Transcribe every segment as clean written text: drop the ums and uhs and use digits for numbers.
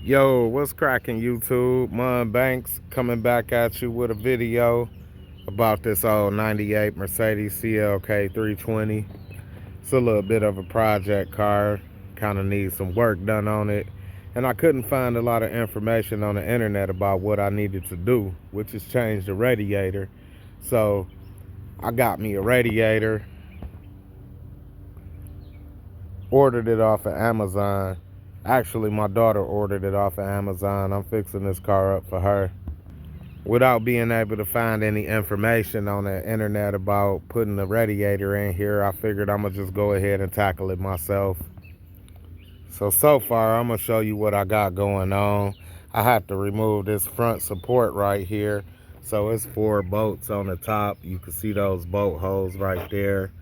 Yo, what's cracking YouTube? Mon Banks coming back at you with a video about this old 98 Mercedes CLK 320. It's a little bit of a project car, kind of needs some work done on it. And I couldn't find a lot of information on the internet about what I needed to do, which is change the radiator. So I got me a radiator, ordered it off of Amazon. Actually, my daughter ordered it off of Amazon. I'm fixing this car up for her. Without being able to find any information on the internet about putting the radiator in here, I figured I'm gonna just go ahead and tackle it myself. So far, I'm gonna show you what I got going on. I have to remove this front support right here. So it's 4 bolts on the top. You can see those bolt holes right there,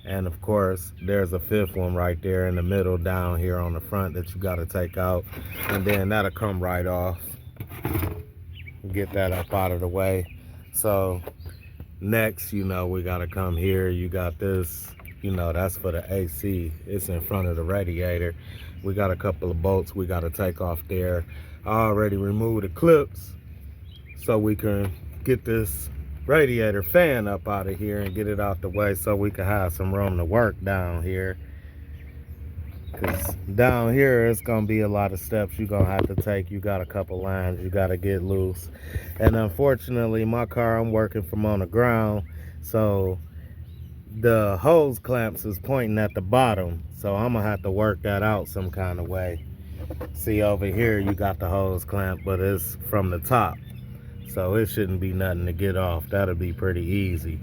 and of course there's a 5th one right there in the middle down here on the front that you got to take out, and then that'll come right off. Get that up out of the way. So next, we got to come here. You got this, that's for the AC. It's in front of the radiator. We got a couple of bolts we got to take off there. I already removed the clips so we can get this radiator fan up out of here and get it out the way so we can have some room to work down here. Because down here it's gonna be a lot of steps you're gonna have to take. You got a couple lines you gotta get loose, and unfortunately my car, I'm working from on the ground, so the hose clamps is pointing at the bottom, so I'm gonna have to work that out some kind of way. See, over here you got the hose clamp, but it's from the top, so it shouldn't be nothing to get off. That'll be pretty easy.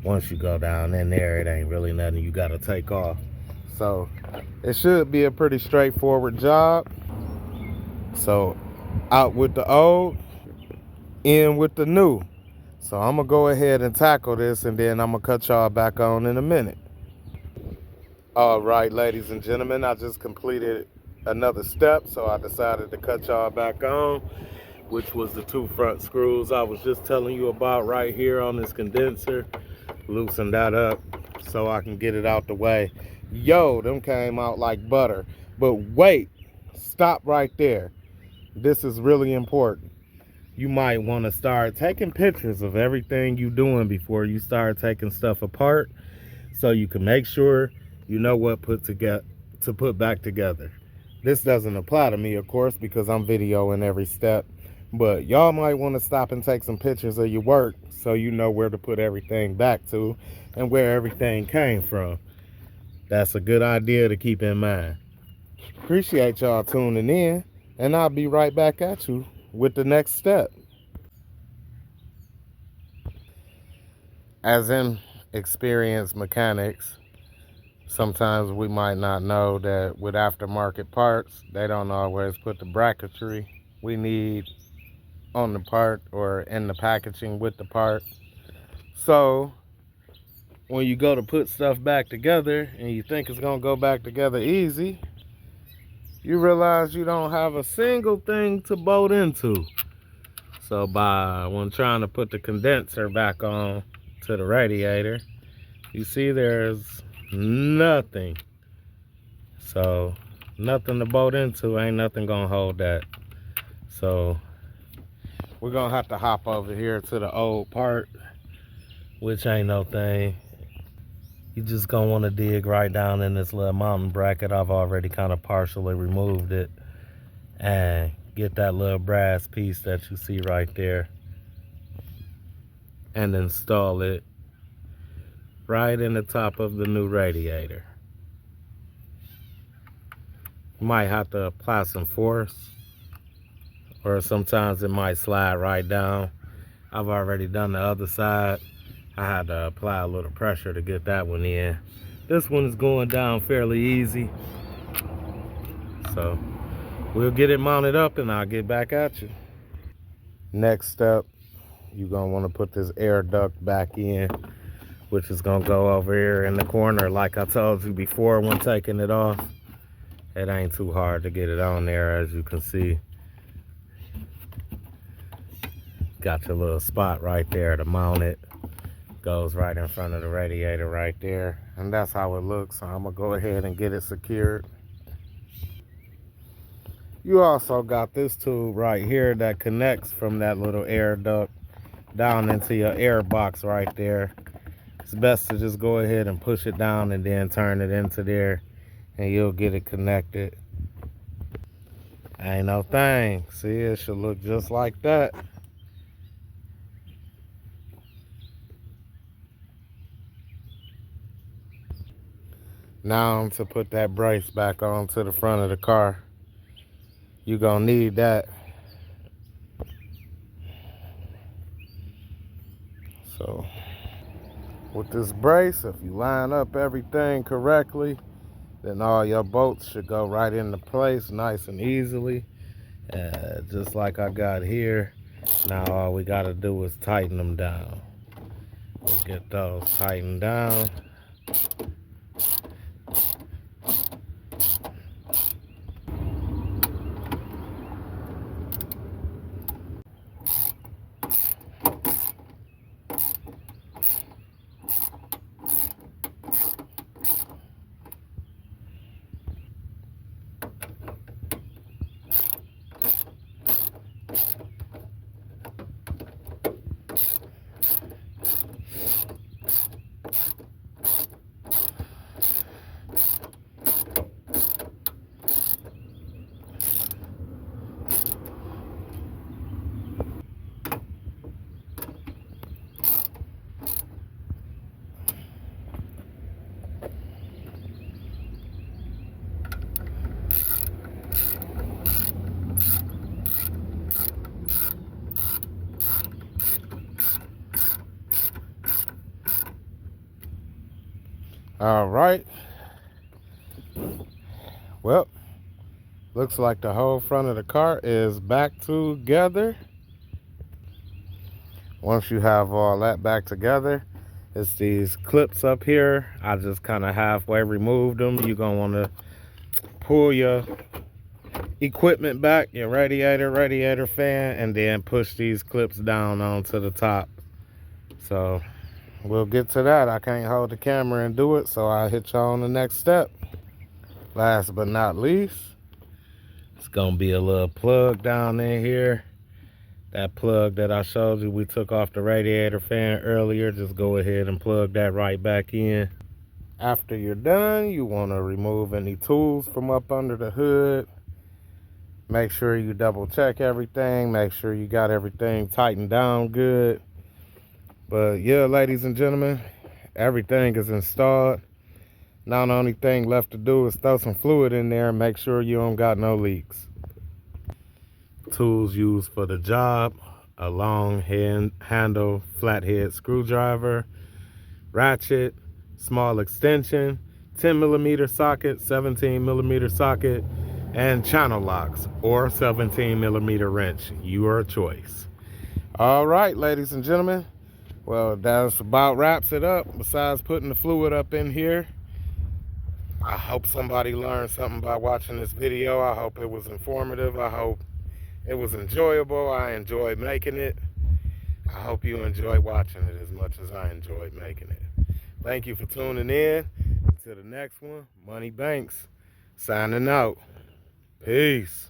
Once you go down in there, it ain't really nothing you gotta take off. So it should be a pretty straightforward job. So out with the old, in with the new. So I'm gonna go ahead and tackle this, and then I'm gonna cut y'all back on in a minute. All right, ladies and gentlemen, I just completed another step, so I decided to cut y'all back on, which was the 2 front screws I was just telling you about right here on this condenser. Loosen that up so I can get it out the way. Yo, them came out like butter. But wait, stop right there. This is really important. You might want to start taking pictures of everything you're doing before you start taking stuff apart, so you can make sure you know what to put back together. This doesn't apply to me, of course, because I'm videoing every step, but y'all might want to stop and take some pictures of your work so you know where to put everything back to and where everything came from. That's a good idea to keep in mind. Appreciate y'all tuning in, and I'll be right back at you with the next step. As in experienced mechanics, sometimes we might not know that with aftermarket parts, they don't always put the bracketry we need on the part or in the packaging with the part. So when you go to put stuff back together and you think it's gonna go back together easy, you realize you don't have a single thing to bolt into. So when trying to put the condenser back on to the radiator, you see there's nothing. So nothing to bolt into, ain't nothing gonna hold that. So we're gonna have to hop over here to the old part, which ain't no thing. You just gonna want to dig right down in this little mounting bracket. I've already kind of partially removed it, and get that little brass piece that you see right there and install it right in the top of the new radiator. You might have to apply some force, or sometimes it might slide right down. I've already done the other side. I had to apply a little pressure to get that one in. This one is going down fairly easy. So we'll get it mounted up and I'll get back at you. Next step, you're gonna want to put this air duct back in, which is gonna go over here in the corner. Like I told you before when taking it off, it ain't too hard to get it on there, as you can see. Got your little spot right there to mount it. Goes right in front of the radiator right there, and that's how it looks. So I'm gonna go ahead and get it secured. You also got this tube right here that connects from that little air duct down into your air box right there. It's best to just go ahead and push it down and then turn it into there, and you'll get it connected. Ain't no thing. See, it should look just like that. Now to put that brace back onto the front of the car. You're gonna need that. So with this brace, if you line up everything correctly, then all your bolts should go right into place nice and easily. Just like I got here. Now all we gotta do is tighten them down. We'll get those tightened down. All right. Well, looks like the whole front of the car is back together. Once you have all that back together, it's these clips up here. I just kind of halfway removed them. You're gonna want to pull your equipment back, your radiator fan, and then push these clips down onto the top. So we'll get to that. I can't hold the camera and do it, so I'll hit y'all on the next step. Last but not least, it's gonna be a little plug down in here. That plug that I showed you we took off the radiator fan earlier, just go ahead and plug that right back in. After you're done, you want to remove any tools from up under the hood. Make sure you double check everything. Make sure you got everything tightened down good. But yeah, ladies and gentlemen, everything is installed. Now the only thing left to do is throw some fluid in there and make sure you don't got no leaks. Tools used for the job: a long handle flathead screwdriver, ratchet, small extension, 10mm socket, 17mm socket, and channel locks or 17mm wrench, your choice. All right, ladies and gentlemen, well, that's about wraps it up. Besides putting the fluid up in here, I hope somebody learned something by watching this video. I hope it was informative. I hope it was enjoyable. I enjoyed making it. I hope you enjoy watching it as much as I enjoyed making it. Thank you for tuning in. Until the next one, Money Banks signing out. Peace.